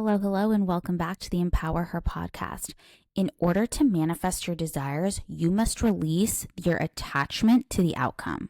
Hello, hello, and welcome back to the Empower Her podcast. In order to manifest your desires, you must release your attachment to the outcome.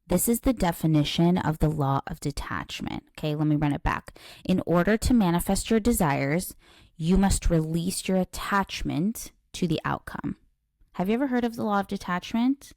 This is the definition of the law of detachment. Okay, let me run it back. In order to manifest your desires, you must release your attachment to the outcome. Have you ever heard of the law of detachment?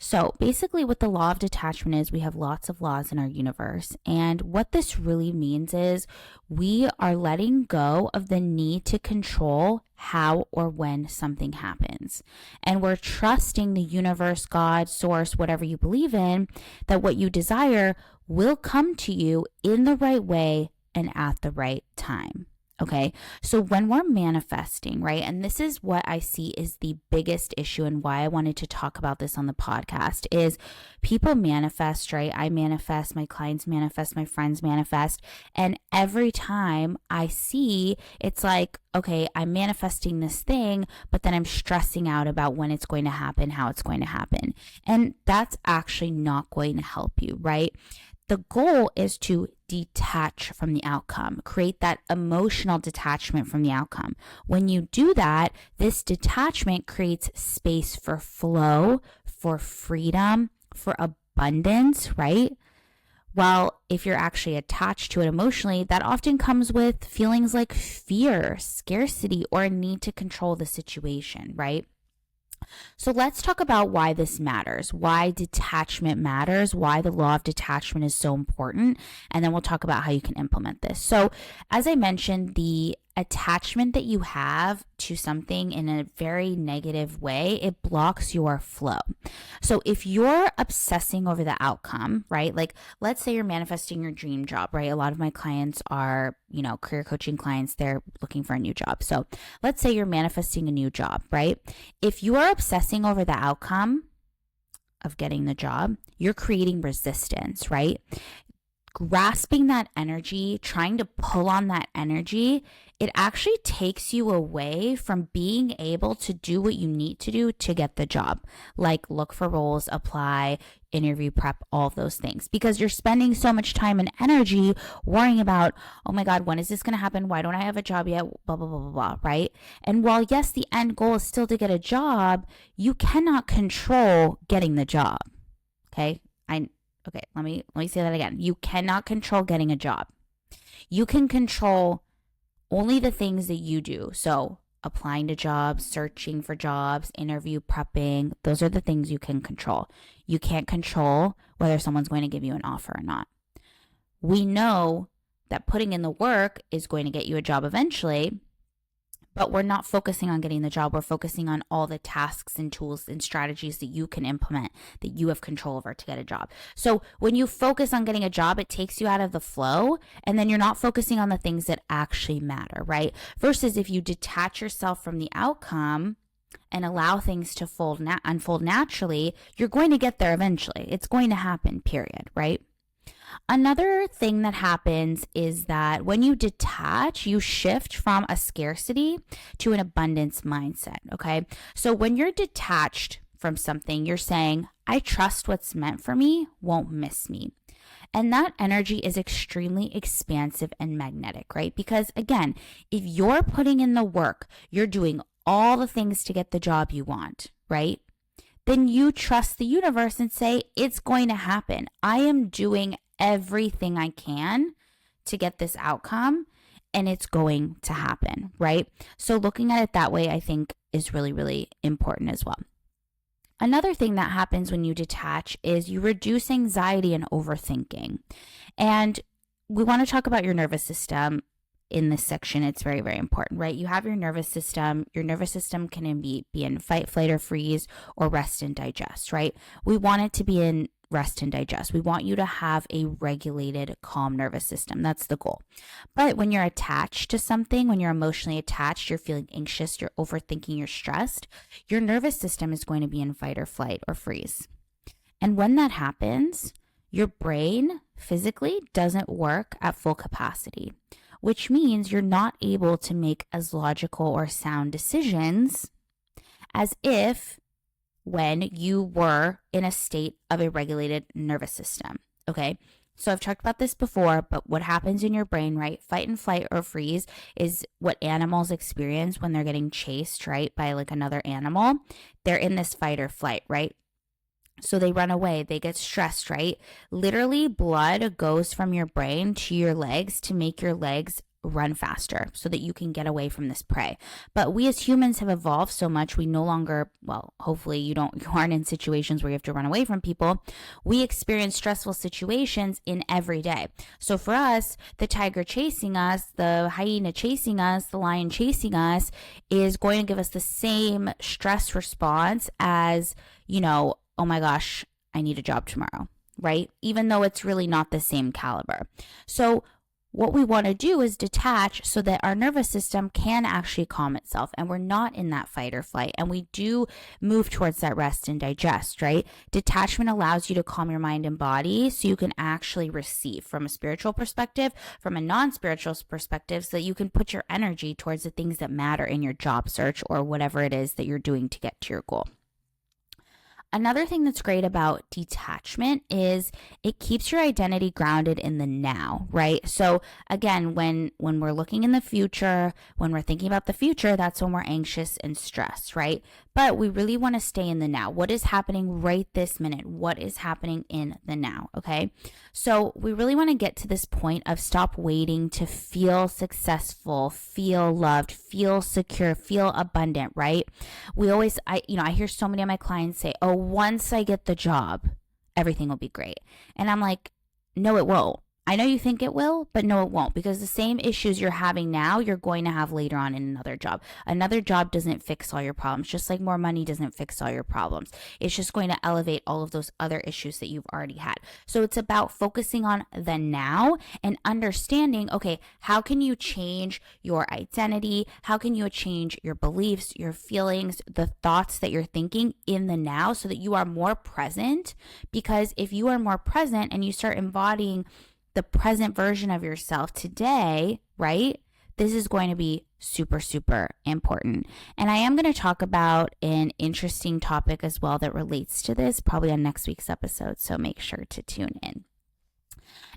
So basically what the law of detachment is, we have lots of laws in our universe. And what this really means is we are letting go of the need to control how or when something happens. And we're trusting the universe, God, source, whatever you believe in, that what you desire will come to you in the right way and at the right time. Okay, so when we're manifesting, right, and this is what I see is the biggest issue and why I wanted to talk about this on the podcast is people manifest, right? I manifest, my clients manifest, my friends manifest. And every time I see, it's like, okay, I'm manifesting this thing, but then I'm stressing out about when it's going to happen, how it's going to happen. And that's actually not going to help you, right? The goal is to detach from the outcome, create that emotional detachment from the outcome. When you do that, this detachment creates space for flow, for freedom, for abundance, right? While if you're actually attached to it emotionally, that often comes with feelings like fear, scarcity, or a need to control the situation, right? So let's talk about why this matters, why detachment matters, why the law of detachment is so important, and then we'll talk about how you can implement this. So as I mentioned, the attachment that you have to something in a very negative way, it blocks your flow. So if you're obsessing over the outcome, right? Like let's say you're manifesting your dream job, right? A lot of my clients are, career coaching clients, they're looking for a new job. So let's say you're manifesting a new job, right? If you are obsessing over the outcome of getting the job, you're creating resistance, right? Grasping that energy, trying to pull on that energy, it actually takes you away from being able to do what you need to do to get the job, like look for roles, apply, interview prep, all of those things, because you're spending so much time and energy worrying about, oh my God, when is this going to happen? Why don't I have a job yet? Blah, blah, blah, blah, blah, right? And while yes, the end goal is still to get a job, you cannot control getting the job. Okay, let me say that again. You cannot control getting a job. You can control only the things that you do. So applying to jobs, searching for jobs, interview prepping, those are the things you can control. You can't control whether someone's going to give you an offer or not. We know that putting in the work is going to get you a job eventually, but we're not focusing on getting the job. We're focusing on all the tasks and tools and strategies that you can implement, that you have control over to get a job. So when you focus on getting a job, it takes you out of the flow, and then you're not focusing on the things that actually matter, right? Versus if you detach yourself from the outcome and allow things to unfold naturally, you're going to get there eventually. It's going to happen, period, right? Another thing that happens is that when you detach, you shift from a scarcity to an abundance mindset, okay? So when you're detached from something, you're saying, I trust what's meant for me won't miss me. And that energy is extremely expansive and magnetic, right? Because again, if you're putting in the work, you're doing all the things to get the job you want, right? Then you trust the universe and say, it's going to happen. I am doing everything I can to get this outcome, and it's going to happen, right? So looking at it that way, I think is really, really important as well. Another thing that happens when you detach is you reduce anxiety and overthinking. And we want to talk about your nervous system in this section. It's very, very important, right? You have your nervous system. Your nervous system can be in fight, flight, or freeze, or rest and digest, right? We want it to be in rest and digest. We want you to have a regulated, calm nervous system. That's the goal. But when you're attached to something, when you're emotionally attached, you're feeling anxious, you're overthinking, you're stressed, your nervous system is going to be in fight or flight or freeze. And when that happens, your brain physically doesn't work at full capacity, which means you're not able to make as logical or sound decisions as if when you were in a state of a regulated nervous system. Okay. So I've talked about this before, but what happens in your brain, right? Fight and flight or freeze is what animals experience when they're getting chased, right, by like another animal. They're in this fight or flight, right? So they run away, they get stressed, right? Literally, blood goes from your brain to your legs to make your legs run faster so that you can get away from this prey. But we as humans have evolved so much, we no longer, well, hopefully you aren't in situations where you have to run away from people. We experience stressful situations in every day. So for us, the tiger chasing us, the hyena chasing us, the lion chasing us is going to give us the same stress response as, oh my gosh, I need a job tomorrow, right? Even though it's really not the same caliber. So what we want to do is detach so that our nervous system can actually calm itself and we're not in that fight or flight, and we do move towards that rest and digest, right? Detachment allows you to calm your mind and body so you can actually receive from a spiritual perspective, from a non-spiritual perspective, so that you can put your energy towards the things that matter in your job search or whatever it is that you're doing to get to your goal. Another thing that's great about detachment is it keeps your identity grounded in the now, right? So again, when we're looking in the future, when we're thinking about the future, that's when we're anxious and stressed, right? But we really want to stay in the now. What is happening right this minute? What is happening in the now, okay? So we really want to get to this point of stop waiting to feel successful, feel loved, feel secure, feel abundant, right? I hear so many of my clients say, "Oh, once I get the job, everything will be great." And I'm like, no, it won't. I know you think it will, but no, it won't, because the same issues you're having now, you're going to have later on in another job. Another job doesn't fix all your problems, just like more money doesn't fix all your problems. It's just going to elevate all of those other issues that you've already had. So it's about focusing on the now and understanding, okay, how can you change your identity? How can you change your beliefs, your feelings, the thoughts that you're thinking in the now so that you are more present? Because if you are more present and you start embodying the present version of yourself today, right? This is going to be super, super important. And I am going to talk about an interesting topic as well that relates to this, probably on next week's episode. So make sure to tune in.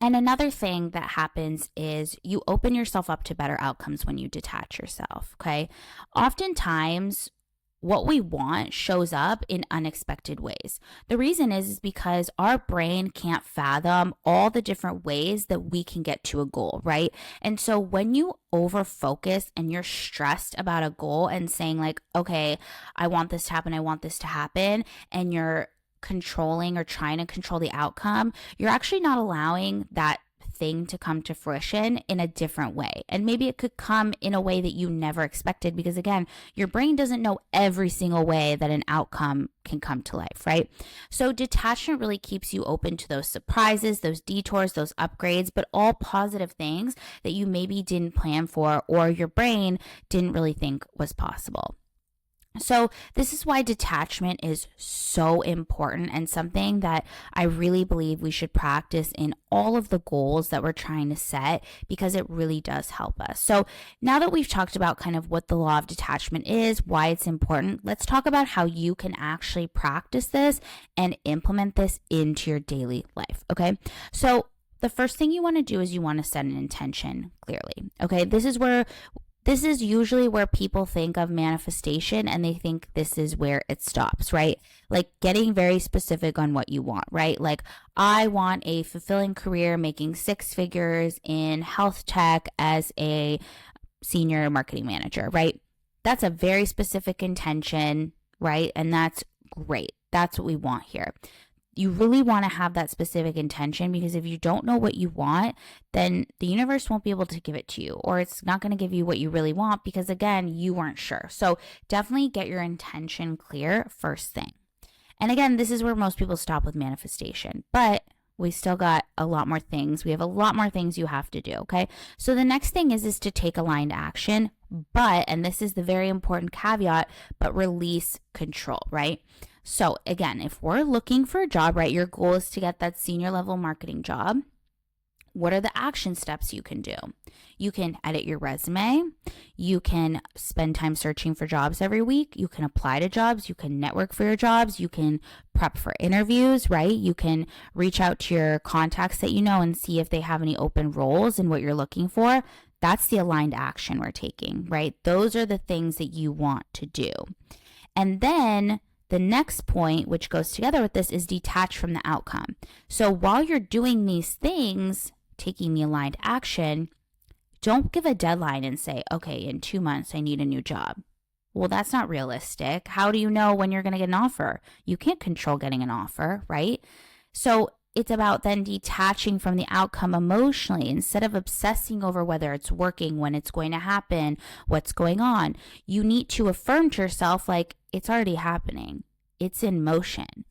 And another thing that happens is you open yourself up to better outcomes when you detach yourself, okay? Oftentimes, what we want shows up in unexpected ways. The reason is because our brain can't fathom all the different ways that we can get to a goal, right? And so when you over focus and you're stressed about a goal and saying like, okay, I want this to happen, I want this to happen, and you're controlling or trying to control the outcome, you're actually not allowing that thing to come to fruition in a different way. And maybe it could come in a way that you never expected, because again, your brain doesn't know every single way that an outcome can come to life, right? So detachment really keeps you open to those surprises, those detours, those upgrades, but all positive things that you maybe didn't plan for or your brain didn't really think was possible. So this is why detachment is so important and something that I really believe we should practice in all of the goals that we're trying to set, because it really does help us. So now that we've talked about kind of what the law of detachment is, why it's important, let's talk about how you can actually practice this and implement this into your daily life, okay? So the first thing you want to do is you want to set an intention clearly, okay? This is usually where people think of manifestation and they think this is where it stops, right? Like getting very specific on what you want, right? Like, I want a fulfilling career making 6 figures in health tech as a senior marketing manager, right? That's a very specific intention, right? And that's great. That's what we want here. You really want to have that specific intention, because if you don't know what you want, then the universe won't be able to give it to you, or it's not going to give you what you really want because, again, you weren't sure. So definitely get your intention clear first thing. And again, this is where most people stop with manifestation, but we still got a lot more things. We have a lot more things you have to do, okay? So the next thing is to take aligned action, but, and this is the very important caveat, but release control, right? So again, if we're looking for a job, right, your goal is to get that senior level marketing job. What are the action steps you can do? You can edit your resume. You can spend time searching for jobs every week. You can apply to jobs. You can network for your jobs. You can prep for interviews, right? You can reach out to your contacts that you know and see if they have any open roles and what you're looking for. That's the aligned action we're taking, right? Those are the things that you want to do. And then the next point, which goes together with this, is detach from the outcome. So while you're doing these things, taking the aligned action, don't give a deadline and say, okay, in 2 months, I need a new job. Well, that's not realistic. How do you know when you're going to get an offer? You can't control getting an offer, right? So it's about then detaching from the outcome emotionally instead of obsessing over whether it's working, when it's going to happen, what's going on. You need to affirm to yourself, like, it's already happening. It's in motion.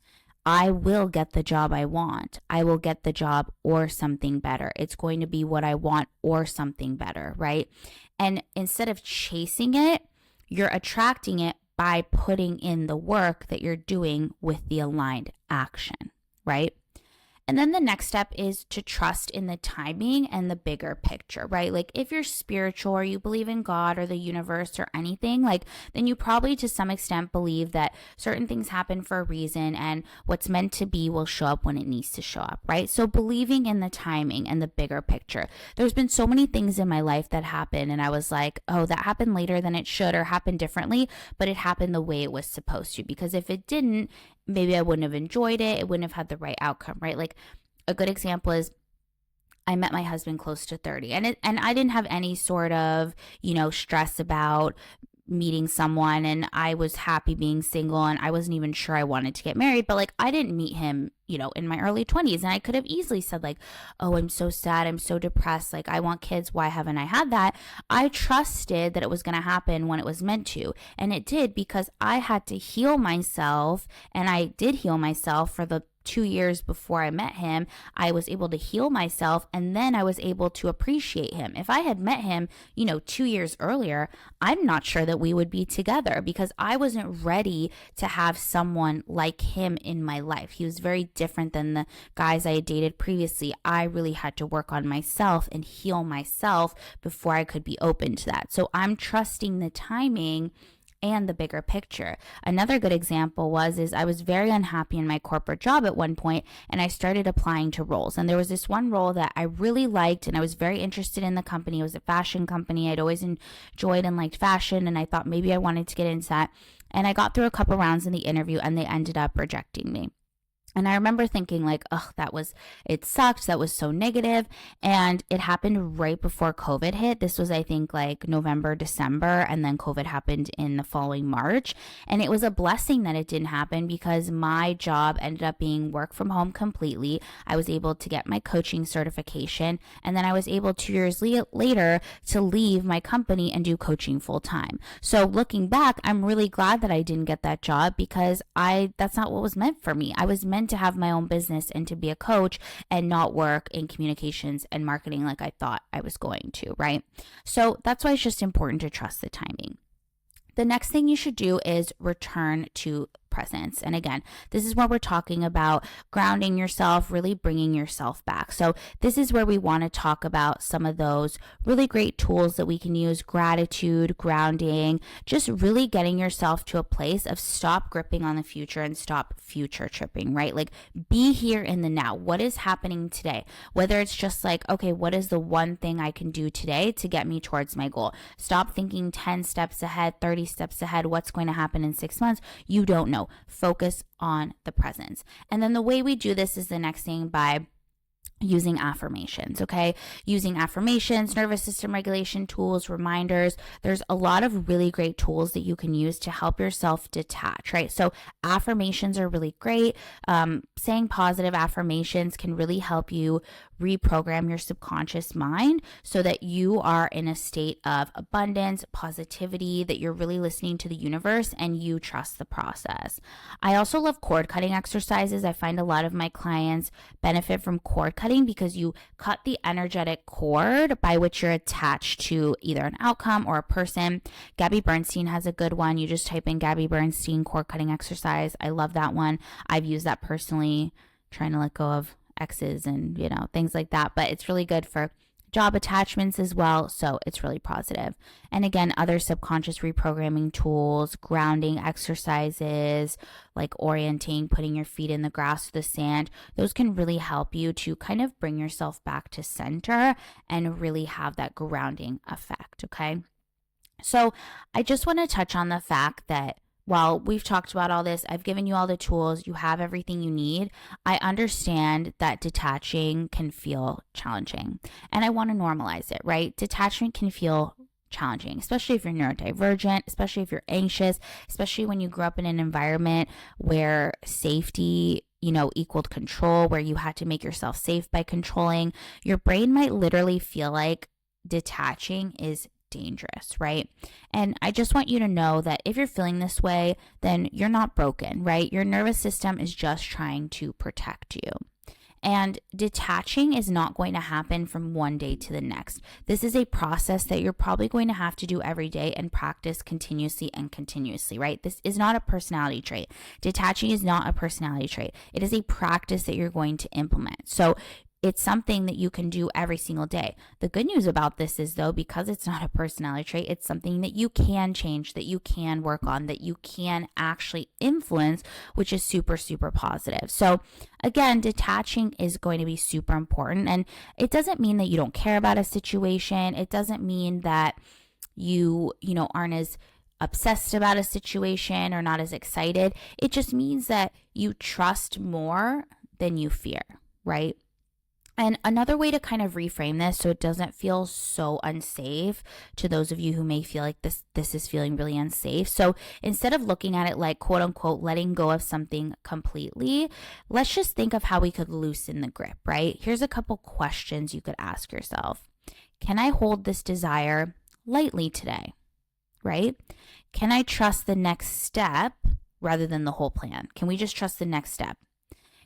I will get the job I want. I will get the job or something better. It's going to be what I want or something better, right? And instead of chasing it, you're attracting it by putting in the work that you're doing with the aligned action, right? And then the next step is to trust in the timing and the bigger picture, right? Like if you're spiritual or you believe in God or the universe or anything, like then you probably to some extent believe that certain things happen for a reason and what's meant to be will show up when it needs to show up, right? So believing in the timing and the bigger picture. There's been so many things in my life that happened and I was like, oh, that happened later than it should or happened differently, but it happened the way it was supposed to, because if it didn't, maybe I wouldn't have enjoyed it. It wouldn't have had the right outcome, right? Like a good example is I met my husband close to 30 and I didn't have any sort of, stress about meeting someone, and I was happy being single and I wasn't even sure I wanted to get married, but like I didn't meet him, in my early 20s, and I could have easily said like, oh, I'm so sad, I'm so depressed, like I want kids, why haven't I had that? I trusted that it was going to happen when it was meant to, and it did, because I had to heal myself, and I did heal myself for the 2 years before I met him. I was able to heal myself, and then I was able to appreciate him. If I had met him, 2 years earlier, I'm not sure that we would be together, because I wasn't ready to have someone like him in my life. He was very different than the guys I had dated previously. I really had to work on myself and heal myself before I could be open to that. So I'm trusting the timing and the bigger picture. Another good example is I was very unhappy in my corporate job at one point, and I started applying to roles. And there was this one role that I really liked, and I was very interested in the company. It was a fashion company. I'd always enjoyed and liked fashion, and I thought maybe I wanted to get into that. And I got through a couple rounds in the interview, and they ended up rejecting me. And I remember thinking like, oh, it sucked. That was so negative. And it happened right before COVID hit. This was, I think, like November, December. And then COVID happened in the following March. And it was a blessing that it didn't happen, because my job ended up being work from home completely. I was able to get my coaching certification. And then I was able 2 years later to leave my company and do coaching full time. So looking back, I'm really glad that I didn't get that job, because that's not what was meant for me. I was meant to have my own business and to be a coach and not work in communications and marketing like I thought I was going to, right? So that's why it's just important to trust the timing. The next thing you should do is return to presence. And again, this is where we're talking about grounding yourself, really bringing yourself back. So this is where we want to talk about some of those really great tools that we can use: gratitude, grounding, just really getting yourself to a place of stop gripping on the future and stop future tripping, right? Like be here in the now. What is happening today? Whether it's just like, okay, what is the one thing I can do today to get me towards my goal? Stop thinking 10 steps ahead, 30 steps ahead, what's going to happen in 6 months. You don't know. Focus on the presence. And then the way we do this is the next thing, by using affirmations, okay? Using affirmations, nervous system regulation tools, reminders. There's a lot of really great tools that you can use to help yourself detach, right? So affirmations are really great. Saying positive affirmations can really help you reprogram your subconscious mind so that you are in a state of abundance, positivity, that you're really listening to the universe and you trust the process. I also love cord cutting exercises. I find a lot of my clients benefit from cord cutting because you cut the energetic cord by which you're attached to either an outcome or a person. Gabby Bernstein has a good one. You just type in Gabby Bernstein cord cutting exercise. I love that one. I've used that personally, trying to let go of exes and, things like that. But it's really good for job attachments as well. So it's really positive. And again, other subconscious reprogramming tools, grounding exercises, like orienting, putting your feet in the grass or the sand, those can really help you to kind of bring yourself back to center and really have that grounding effect. Okay. So I just want to touch on the fact that while we've talked about all this, I've given you all the tools, you have everything you need. I understand that detaching can feel challenging, and I want to normalize it, right? Detachment can feel challenging, especially if you're neurodivergent, especially if you're anxious, especially when you grew up in an environment where safety, equaled control, where you had to make yourself safe by controlling. Your brain might literally feel like detaching is dangerous, right? And I just want you to know that if you're feeling this way, then you're not broken, right? Your nervous system is just trying to protect you. And detaching is not going to happen from one day to the next. This is a process that you're probably going to have to do every day and practice continuously and continuously, right? This is not a personality trait. Detaching is not a personality trait. It is a practice that you're going to implement. So it's something that you can do every single day. The good news about this is, though, because it's not a personality trait, it's something that you can change, that you can work on, that you can actually influence, which is super, super positive. So again, detaching is going to be super important. And it doesn't mean that you don't care about a situation. It doesn't mean that you aren't as obsessed about a situation or not as excited. It just means that you trust more than you fear, right? And another way to kind of reframe this so it doesn't feel so unsafe to those of you who may feel like this is feeling really unsafe. So instead of looking at it like quote unquote letting go of something completely, let's just think of how we could loosen the grip, right? Here's a couple questions you could ask yourself. Can I hold this desire lightly today, right? Can I trust the next step rather than the whole plan? Can we just trust the next step?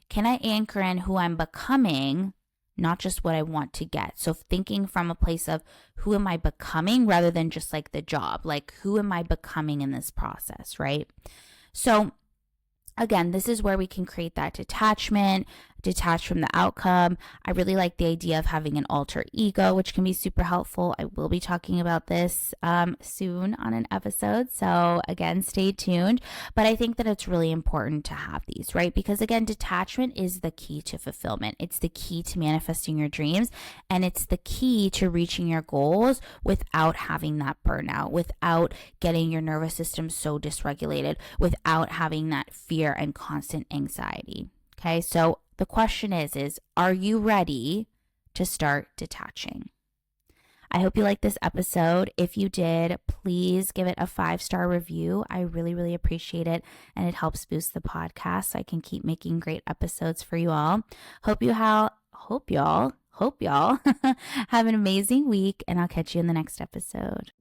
Can I anchor in who I'm becoming, not just what I want to get? So thinking from a place of who am I becoming rather than just like the job, like who am I becoming in this process, right? So again, this is where we can create that detachment, detach from the outcome. I really like the idea of having an alter ego, which can be super helpful. I will be talking about this soon on an episode. So again, stay tuned. But I think that it's really important to have these, right? Because again, detachment is the key to fulfillment. It's the key to manifesting your dreams. And it's the key to reaching your goals without having that burnout, without getting your nervous system so dysregulated, without having that fear and constant anxiety. Okay, so the question is are you ready to start detaching? I hope you liked this episode. If you did, please give it a 5-star review. I really, really appreciate it. And it helps boost the podcast so I can keep making great episodes for you all. Hope y'all have an amazing week, and I'll catch you in the next episode.